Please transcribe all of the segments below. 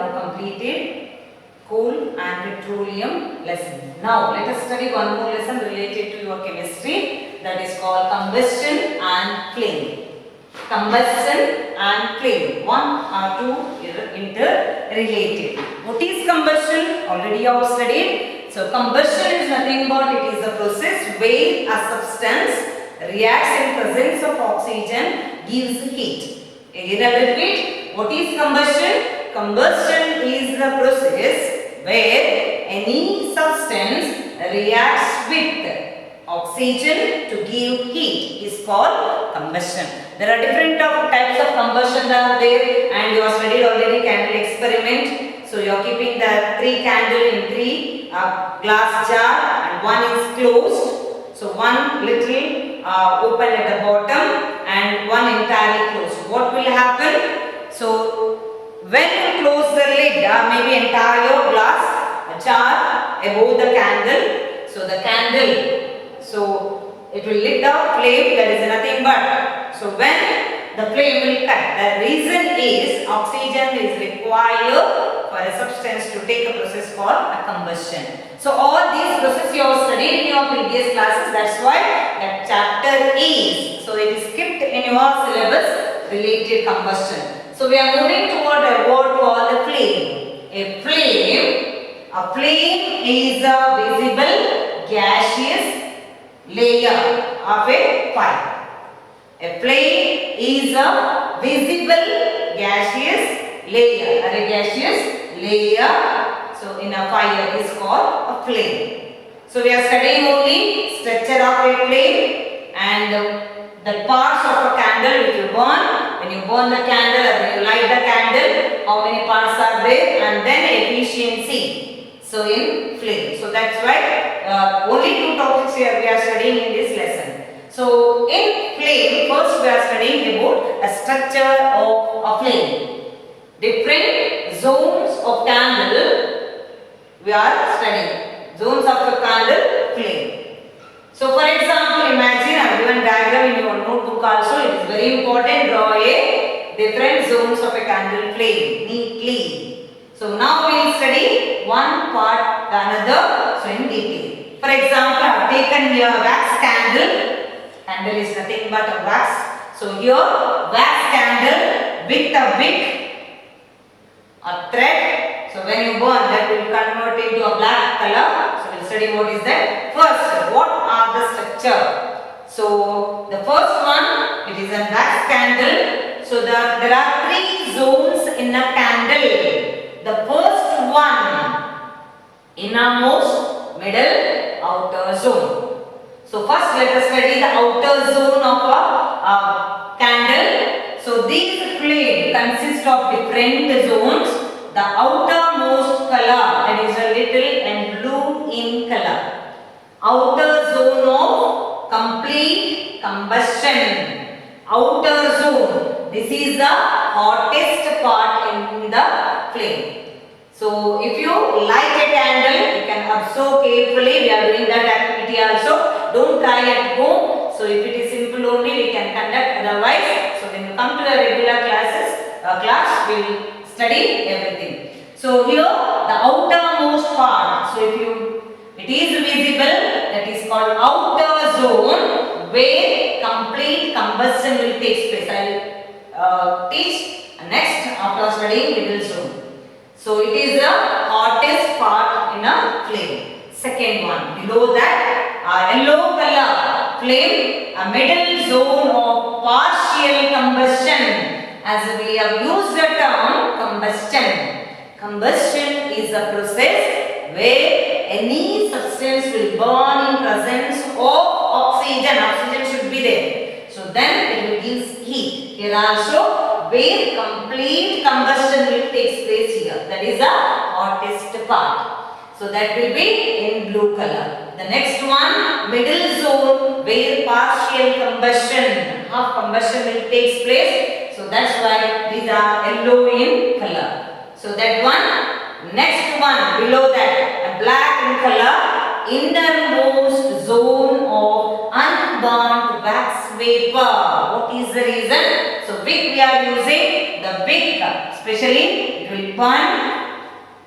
now completed coal and petroleum lesson. Now let us study one more lesson related to your chemistry, that is called combustion and flame. Combustion and flame, one or two interrelated. What is combustion? Already you have studied. So combustion is nothing but it is a process where a substance reacts in presence of oxygen, gives heat. Again I will repeat. What is combustion? Combustion is the process where any substance reacts with oxygen to give heat is called combustion. There are different types of combustion are there, and you have studied already candle experiment. So you are keeping the 3 candle in 3 glass jar and one is closed. So one little open at the bottom and one entirely closed. What will happen? So when you close the lid, maybe entire glass jar above the candle. So the candle, so it will lit up flame, that is nothing but. So when the flame will cut, the reason is oxygen is required for a substance to take a process called a combustion. So all these processes you have studied in your previous classes, that's why that chapter is. So it is kept in your syllabus related combustion. So we are moving toward a word called the flame. A flame is a visible gaseous layer of a fire. A flame is a visible gaseous layer, or a gaseous layer. So in a fire is called a flame. So we are studying only structure of a flame and the parts of a candle which you burn. When you burn the candle or when you light the candle, how many parts are there, and then efficiency. So in flame. So that's why only 2 topics here we are studying in this lesson. So in flame, first we are studying about a structure of a flame. Different zones of candle we are studying. Zones of a candle flame. So for example, imagine a given diagram in your notebook also. It is very important. Draw a different zones of a candle flame neatly. So now we will study one part the another, so in detail. For example, I have taken here wax candle. Candle is nothing but a wax. So here wax candle with a wick or thread. So when you burn, that will convert into a black color. So we will study what is that. First, what are the structure? So the first one, it is a wax candle. So there are 3 zones in a candle. The first one, innermost, middle, outer zone. So first let us study the outer zone of a candle. So these flame consist of different zones. The outermost color, that is a little and blue in color. Outer zone of complete combustion. Outer zone, this is the hottest part in the flame. So if you light a candle, you can observe carefully. We are doing that activity also. Don't try at home. So if it is simple only, we can conduct. Otherwise, so when you come to the regular class, we will study everything. So here the outermost part. So it is visible, that is called outer zone, where complete combustion will take place. I will teach next after studying middle zone. So it is the hottest part in a flame. Second one, below that, a yellow color flame, a middle zone of partial combustion. As we have used the term combustion. Combustion is a process where any substance will burn in presence of oxygen. Oxygen should be there. So then it will give heat. Here also, where complete combustion will take place here. That is the hottest part. So that will be in blue color. The next one, middle zone, where partial combustion, half combustion will take place. So that's why these are yellow in color. So that one. Next one, below that, a black in color, innermost zone of unburnt wax vapor. What is the reason? So wick we are using, the wick, especially it will burn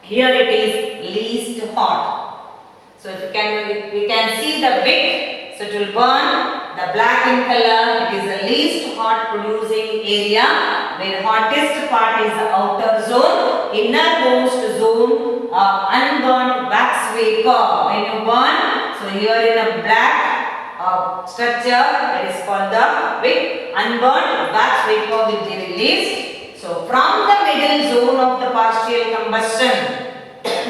Here it is least hot. So if we can see the wick, so it will burn the black in color. It is the least hot producing area, where hottest part is the outer zone, innermost zone, unburned wax vapor. When you burn, so here in a black structure, that is called the wick, unburned wax vapor will be released. So from the middle zone of the partial combustion,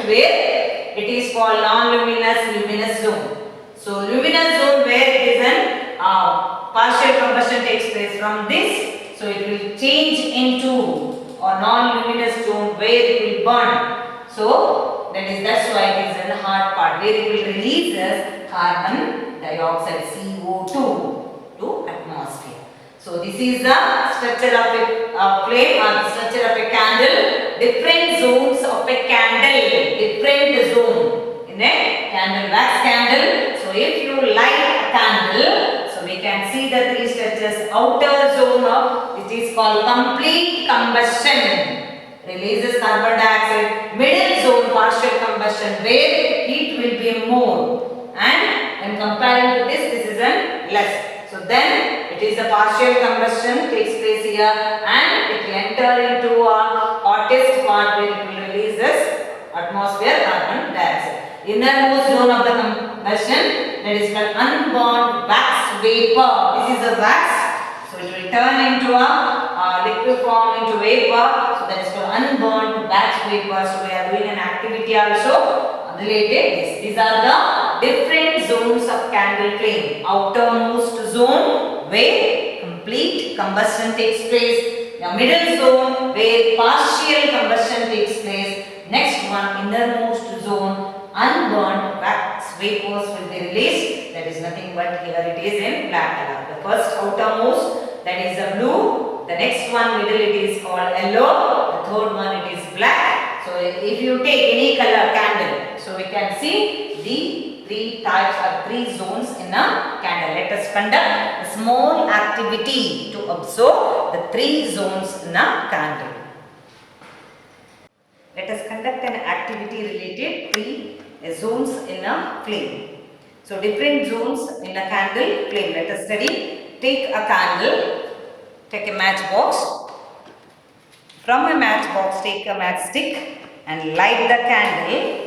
where it is called non-luminous luminous zone. So luminous zone where it is an partial combustion takes place. From this, so it will change into a non-luminous zone where it will burn. So that's why it is in the hard part, where it will releases carbon dioxide, CO2, to atmosphere. So this is the structure of a flame, or the structure of a candle. Different zones of a candle, different zone in a candle, wax candle. So if you light a candle, so we can see the three structures. Outer zone of it is called complete combustion, releases carbon dioxide. Middle zone, partial combustion, where heat will be more, and when comparing to this is an less. So then it is a partial combustion takes place here, and it will enter into a hottest part where it will release this atmosphere carbon dioxide. Innermost zone of the combustion, that is called unburned wax vapor. This is a wax, so it will turn into a liquid form into vapor. So that is called unburned wax vapor. So we are doing an activity also related this. These are the different zones of candle flame. Outermost zone where complete combustion takes place. The middle zone where partial combustion takes place. Next one, innermost zone, unburned wax vapors will be released. That is nothing but here it is in black color. The first outermost, that is the blue. The next one middle, it is called yellow. The third one, it is black. So if you take any color candle, so we can see the three types or three zones in a candle. Let us conduct a small activity to observe the three zones in a candle. Let us conduct an activity related three zones in a flame. So different zones in a candle flame. Let us study. Take a candle, take a matchbox. From a matchbox, take a matchstick and light the candle.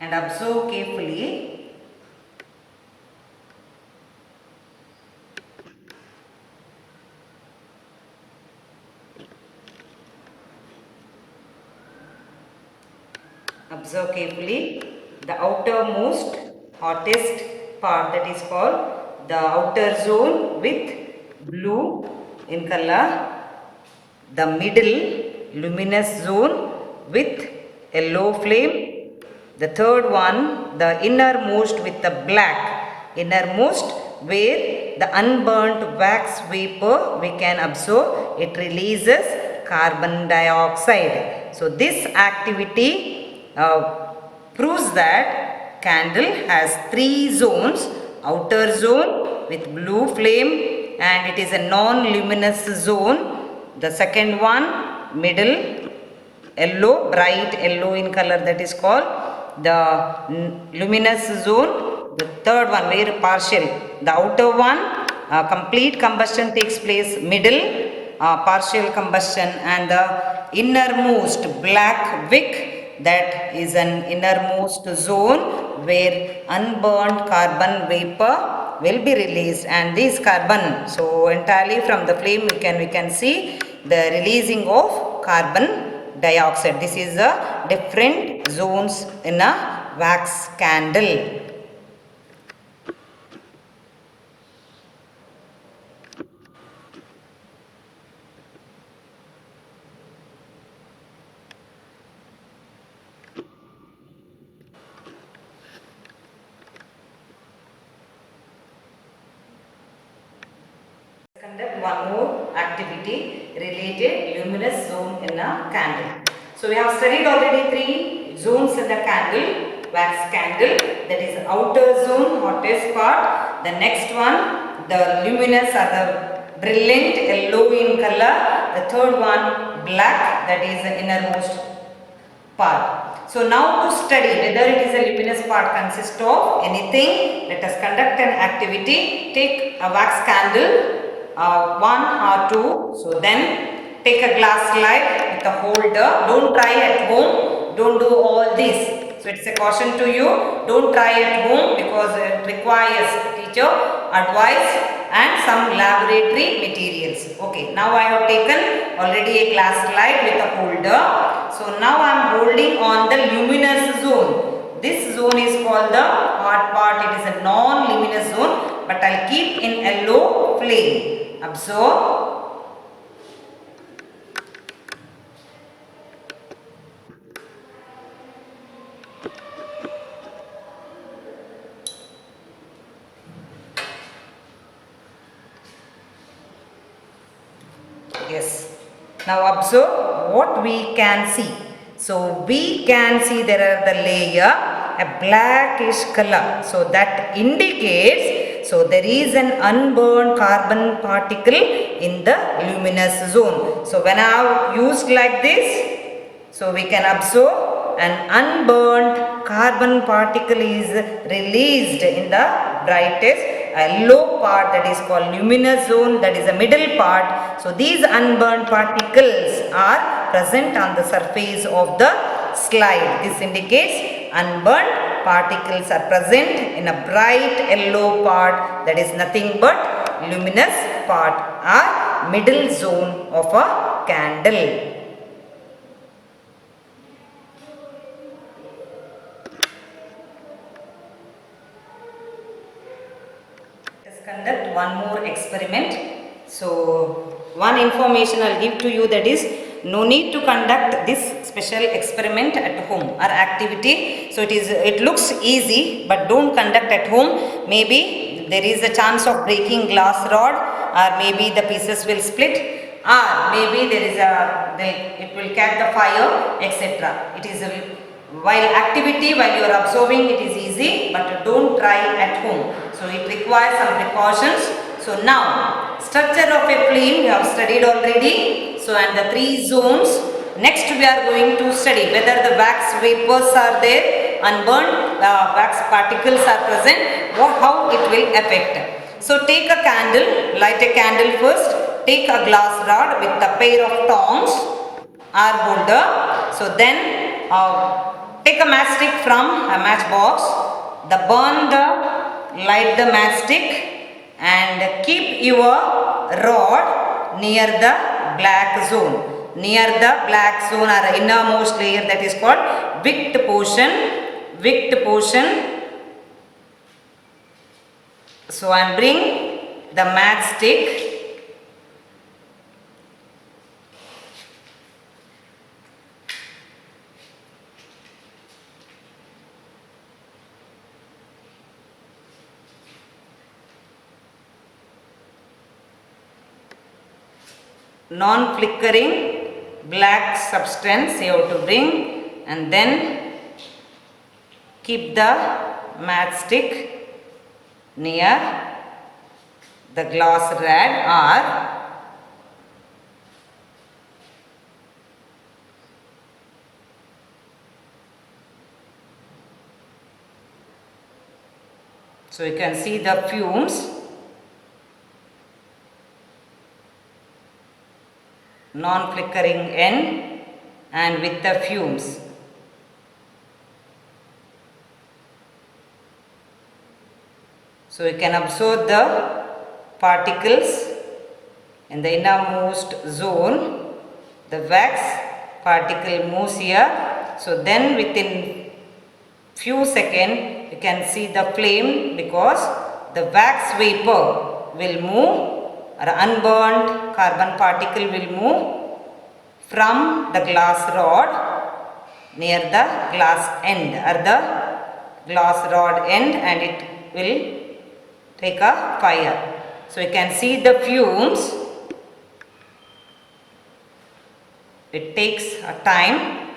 And observe carefully. Observe carefully the outermost hottest part, that is called the outer zone with blue in color. The middle luminous zone with yellow flame. The third one, the innermost with the black, innermost where the unburnt wax vapor we can observe, it releases carbon dioxide. So this activity proves that candle has three zones: outer zone with blue flame, and it is a non-luminous zone. The second one, middle yellow, bright yellow in color, that is called the luminous zone. The third one, where partial, the outer one, complete combustion takes place, middle partial combustion, and the innermost black wick, that is an innermost zone where unburned carbon vapor will be released. And this carbon, so entirely from the flame we can see the releasing of carbon dioxide. This is a different zones in a wax candle. Conduct one more activity related luminous zone in a candle. So we have studied already three zones in the candle, wax candle, that is outer zone, hottest part. The next one, the luminous or the brilliant yellow in color. The third one, black, that is the innermost part. So now to study whether it is a luminous part consists of anything, let us conduct an activity. Take a wax candle, one or two. So then take a glass slide with a holder. Don't try at home. Don't do all this. So it's a caution to you. Don't try at home because it requires teacher advice and some laboratory materials. Okay, now I have taken already a glass slide with a holder. So now I am holding on the luminous zone. This zone is called the hot part. It is a non-luminous zone, but I will keep in yellow flame. Observe. Yes. Now observe what we can see. So we can see there are the layer, a blackish color. So that indicates, so there is an unburned carbon particle in the luminous zone. So when I have used like this, so we can observe an unburned carbon particle is released in the brightest low part, that is called luminous zone, that is the middle part. So these unburned particles are present on the surface of the slide. This indicates unburned particles are present in a bright yellow part, that is nothing but luminous part or middle zone of a candle. Conduct one more experiment. So one information I'll give to you, that is no need to conduct this special experiment at home or activity. So it looks easy, but don't conduct at home. Maybe there is a chance of breaking glass rod, or maybe the pieces will split, or maybe it will catch the fire, etc. It is while you are observing, it is easy, but don't try at home. So it requires some precautions. So now structure of a flame we have studied already. So and the three zones. Next we are going to study whether the wax vapors are there, unburned wax particles are present, how it will affect. So take a candle, light a candle first, take a glass rod with a pair of tongs or holder. So then take a matchstick from a matchbox, light the matchstick and keep your rod near the black zone. Near the black zone or innermost layer, that is called wick portion. So I am bring the matchstick . Non-flickering black substance you have to bring, and then keep the matchstick near the glass rod so you can see the fumes. Non-flickering end and with the fumes. So you can observe the particles in the innermost zone. The wax particle moves here. So then within few seconds you can see the flame, because the wax vapor will move, or unburned carbon particle will move from the glass rod near the glass end or the glass rod end, and it will take a fire. So you can see the fumes. It takes a time.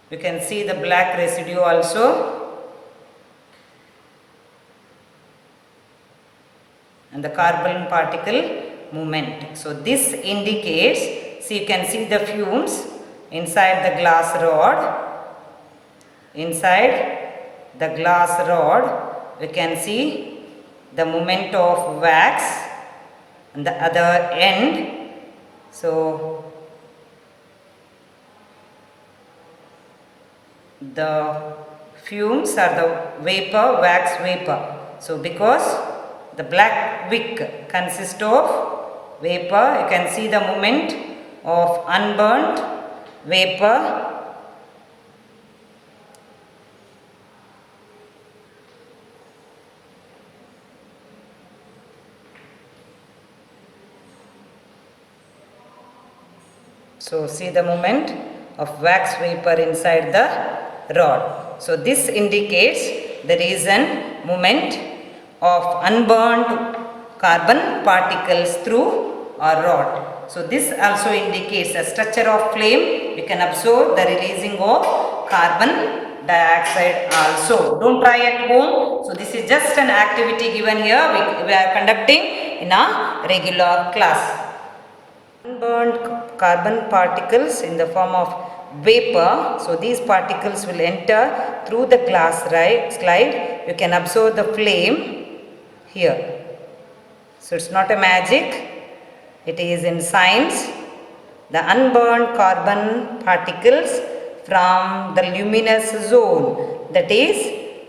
You can see the black residue also. And the carbon particle movement. So this indicates, see, you can see the fumes inside the glass rod. Inside the glass rod, we can see the movement of wax on the other end. So the fumes are the vapor, wax vapor. So because the black wick consists of vapor, you can see the movement of unburnt vapor. So see the movement of wax vapor inside the rod. So this indicates there is an movement of unburned carbon particles through our rod. So this also indicates a structure of flame. We can observe the releasing of carbon dioxide also. Don't try at home. So this is just an activity given here. We are conducting in a regular class. Unburned carbon particles in the form of vapor. So these particles will enter through the glass slide. You can observe the flame here. So it's not a magic. It is in science. The unburned carbon particles from the luminous zone, that is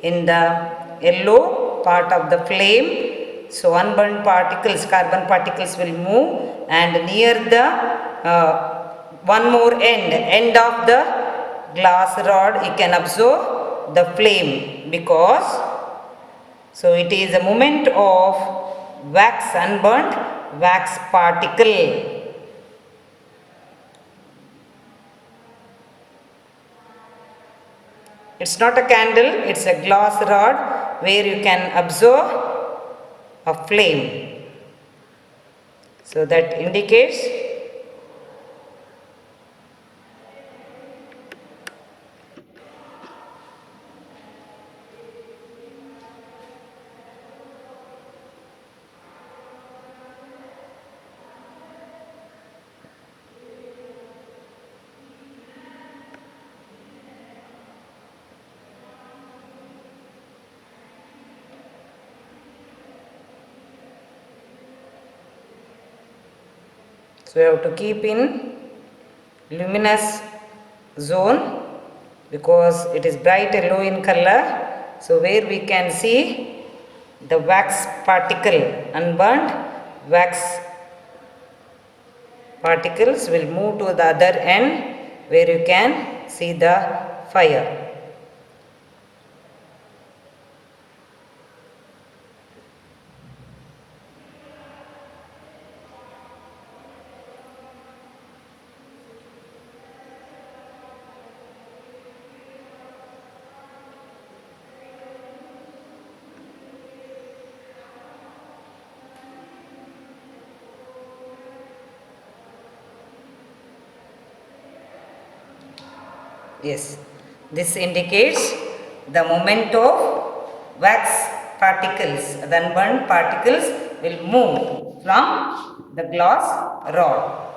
in the yellow part of the flame. So unburned particles, carbon particles will move, and near the one more end of the glass rod, you can observe the flame, because so it is a movement of wax, unburnt wax particle. It's not a candle, it's a glass rod where you can observe a flame. So that indicates so you have to keep in luminous zone because it is bright yellow in color. So where we can see the wax particle, unburned wax particles will move to the other end where you can see the fire. Yes, this indicates the movement of wax particles, the unburned particles will move from the glass rod.